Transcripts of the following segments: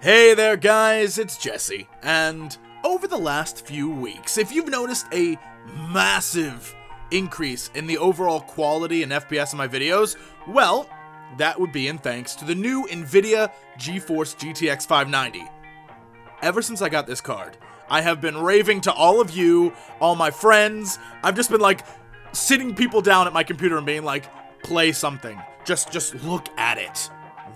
Hey there guys, it's Jesse, and over the last few weeks, if you've noticed a massive increase in the overall quality and FPS of my videos, well, that would be in thanks to the new Nvidia GeForce GTX 590. Ever since I got this card, I have been raving to all of you, all my friends. I've just been like sitting people down at my computer and being like, play something. Just look at it.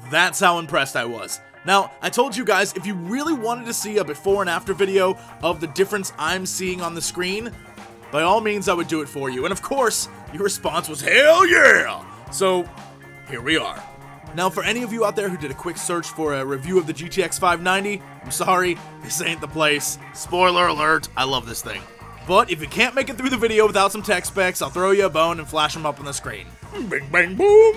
That's how impressed I was. Now, I told you guys, if you really wanted to see a before and after video of the difference I'm seeing on the screen, by all means I would do it for you. And of course, your response was, hell yeah! So, here we are. Now, for any of you out there who did a quick search for a review of the GTX 590, I'm sorry, this ain't the place. Spoiler alert, I love this thing. But if you can't make it through the video without some tech specs, I'll throw you a bone and flash them up on the screen. Bing, bang, boom!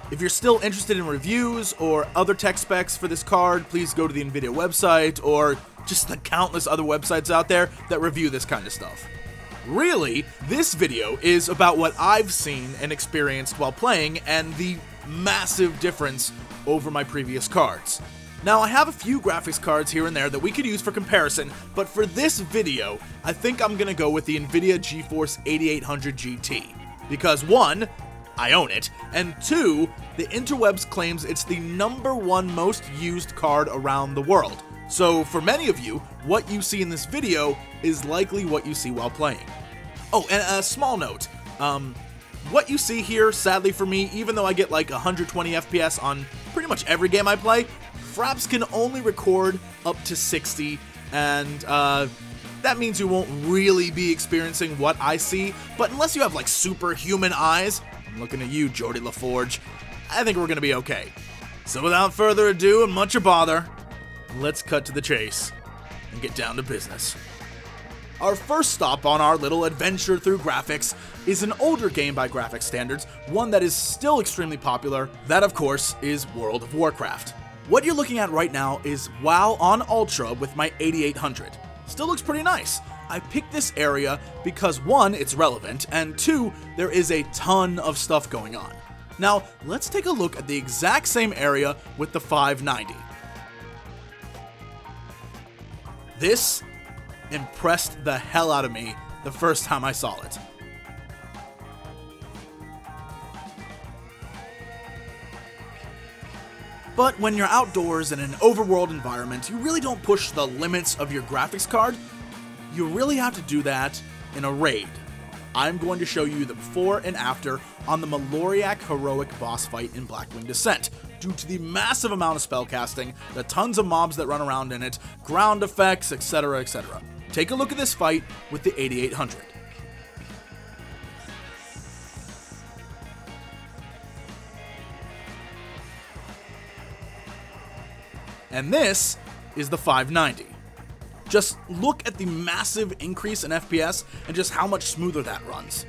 If you're still interested in reviews or other tech specs for this card, please go to the Nvidia website or just the countless other websites out there that review this kind of stuff. Really, this video is about what I've seen and experienced while playing and the massive difference over my previous cards. Now, I have a few graphics cards here and there that we could use for comparison, but for this video, I think I'm gonna go with the Nvidia GeForce 8800 GT. Because one, I own it, and two, the interwebs claims it's the #1 most used card around the world. So for many of you, what you see in this video is likely what you see while playing. Oh, and a small note, what you see here, sadly for me, even though I get like 120 FPS on pretty much every game I play, Fraps can only record up to 60, and that means you won't really be experiencing what I see, but unless you have like superhuman eyes, I'm looking at you, Jordy LaForge, I think we're gonna be okay. So without further ado and much bother, let's cut to the chase and get down to business. Our first stop on our little adventure through graphics is an older game by graphics standards, one that is still extremely popular. That, of course, is World of Warcraft. What you're looking at right now is WoW on Ultra with my 8800. Still looks pretty nice. I picked this area because one, it's relevant, and two, there is a ton of stuff going on. Now, let's take a look at the exact same area with the 590. This impressed the hell out of me the first time I saw it. But when you're outdoors in an overworld environment, you really don't push the limits of your graphics card. You really have to do that in a raid. I'm going to show you the before and after on the Maloriak heroic boss fight in Blackwing Descent, due to the massive amount of spellcasting, the tons of mobs that run around in it, ground effects, etc, etc. Take a look at this fight with the 8800. And this is the 590. Just look at the massive increase in FPS and just how much smoother that runs.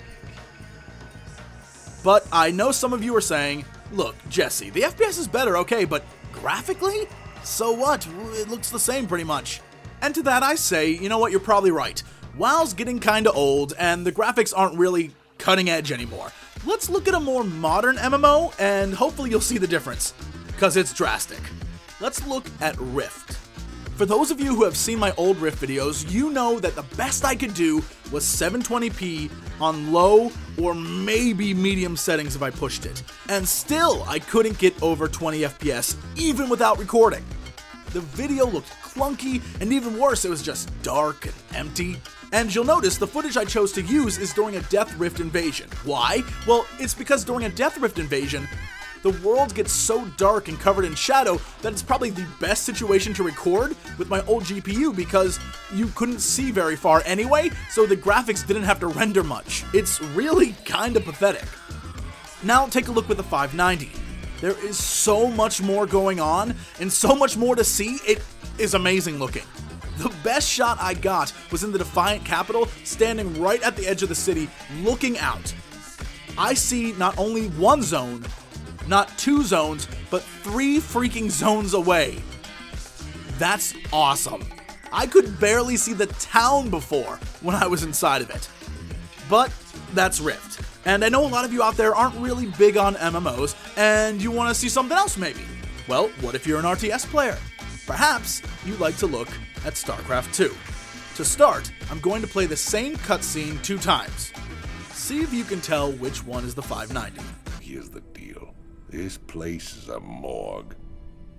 But I know some of you are saying, look, Jesse, the FPS is better, okay, but graphically? So what? It looks the same pretty much. And to that I say, you know what, you're probably right. WoW's getting kinda old, and the graphics aren't really cutting edge anymore. Let's look at a more modern MMO, and hopefully you'll see the difference, because it's drastic. Let's look at Rift. For those of you who have seen my old Rift videos, you know that the best I could do was 720p on low or maybe medium settings if I pushed it. And still, I couldn't get over 20 FPS, even without recording. The video looked clunky, and even worse, it was just dark and empty. And you'll notice the footage I chose to use is during a Death Rift invasion. Why? Well, it's because during a Death Rift invasion, the world gets so dark and covered in shadow that it's probably the best situation to record with my old GPU because you couldn't see very far anyway, so the graphics didn't have to render much. It's really kinda pathetic. Now take a look with the 590. There is so much more going on and so much more to see, it is amazing looking. The best shot I got was in the Defiant Capital, standing right at the edge of the city, looking out. I see not only one zone, not two zones, but 3 freaking zones away. That's awesome. I could barely see the town before when I was inside of it. But that's Rift. And I know a lot of you out there aren't really big on MMOs, and you want to see something else maybe. Well, what if you're an RTS player? Perhaps you'd like to look at Starcraft 2. To start, I'm going to play the same cutscene 2 times. See if you can tell which one is the 590. Here's the deal. This place is a morgue.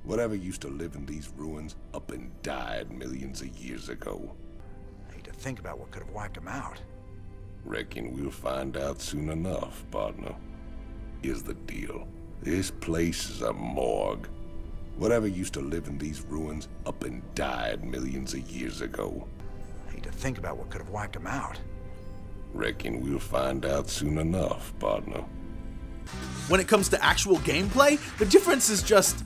Whatever used to live in these ruins up and died millions of years ago. I hate to think about what could have wiped them out. Reckon we'll find out soon enough, partner. Here's the deal. This place is a morgue. Whatever used to live in these ruins up and died millions of years ago. I hate to think about what could have wiped them out. Reckon we'll find out soon enough, partner. When it comes to actual gameplay, the difference is just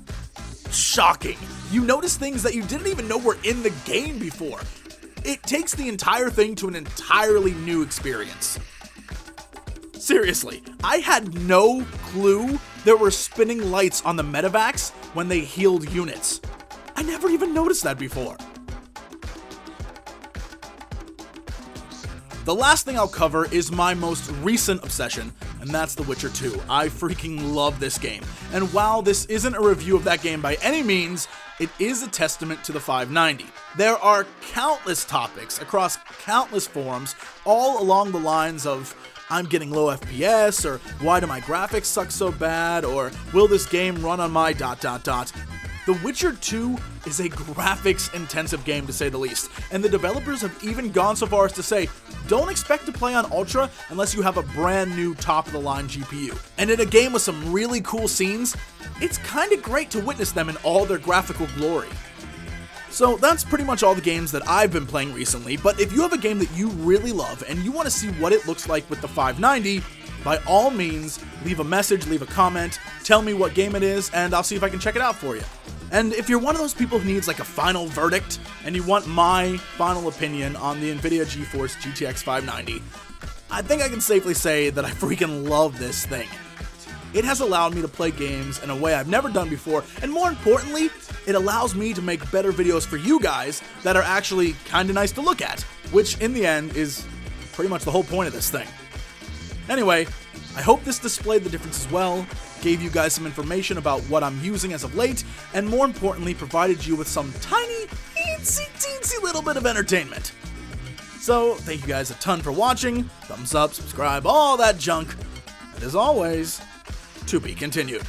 shocking. You notice things that you didn't even know were in the game before. It takes the entire thing to an entirely new experience. Seriously, I had no clue there were spinning lights on the medevacs when they healed units. I never even noticed that before. The last thing I'll cover is my most recent obsession, and that's The Witcher 2. I freaking love this game. And while this isn't a review of that game by any means, it is a testament to the 590. There are countless topics across countless forums, all along the lines of, I'm getting low FPS, or why do my graphics suck so bad, or will this game run on my ... The Witcher 2 is a graphics-intensive game to say the least, and the developers have even gone so far as to say, don't expect to play on Ultra unless you have a brand new top-of-the-line GPU. And in a game with some really cool scenes, it's kinda great to witness them in all their graphical glory. So that's pretty much all the games that I've been playing recently, but if you have a game that you really love and you want to see what it looks like with the 590, by all means, leave a message, leave a comment, tell me what game it is, and I'll see if I can check it out for you. And if you're one of those people who needs like a final verdict, and you want my final opinion on the Nvidia GeForce GTX 590, I think I can safely say that I freaking love this thing. It has allowed me to play games in a way I've never done before, and more importantly, it allows me to make better videos for you guys that are actually kinda nice to look at, which in the end is pretty much the whole point of this thing. Anyway, I hope this displayed the difference as well, gave you guys some information about what I'm using as of late, and more importantly, provided you with some tiny, teensy little bit of entertainment. So, thank you guys a ton for watching, thumbs up, subscribe, all that junk, and as always, to be continued.